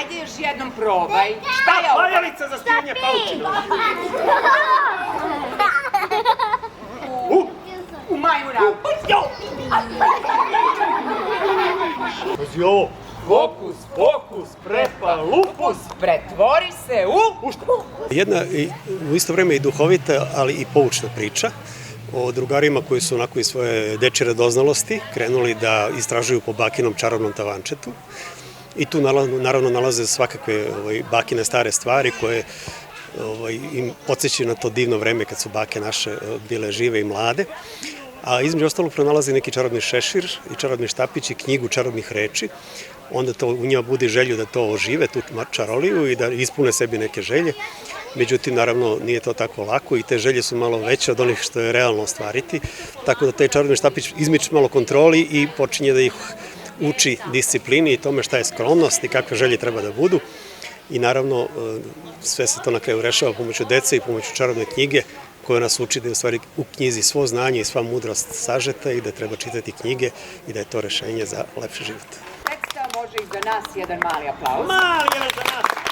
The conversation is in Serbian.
Ajde još jednom probaj. Šta je ovo? Pajalica za skidanje paučina. U majmuna. Pazi ovo. Fokus, fokus, prepa, lupus. Pretvori se u... Jedna u isto vreme i duhovita, ali i poučna priča o drugarima koji su onako iz svoje dečje radoznalosti krenuli da istražuju po bakinom čarobnom tavančetu. I tu naravno nalaze svakakve bakine stare stvari koje im podsjećaju na to divno vreme kad su bake naše bile žive i mlade. A između ostalog pronalazi neki čarobni šešir i čarobni štapić i knjigu čarobnih reči. Onda to u njima budi želju da to ožive, tu čaroliju i da ispune sebi neke želje. Međutim, naravno, nije to tako lako i te želje su malo veće od onih što je realno ostvariti. Tako da taj čarobni štapić izmiče malo kontroli i počinje da ih uči disciplini i tome šta je skromnost i kakve želje treba da budu. I naravno, sve se to na kraju rešava pomoću dece i pomoću čarobne knjige koja nas uči da je u stvari u knjizi svo znanje i sva mudrost sažeta i da treba čitati knjige i da je to rešenje za lepši život. Teksta može i za nas jedan mali aplauz. Mali je za nas.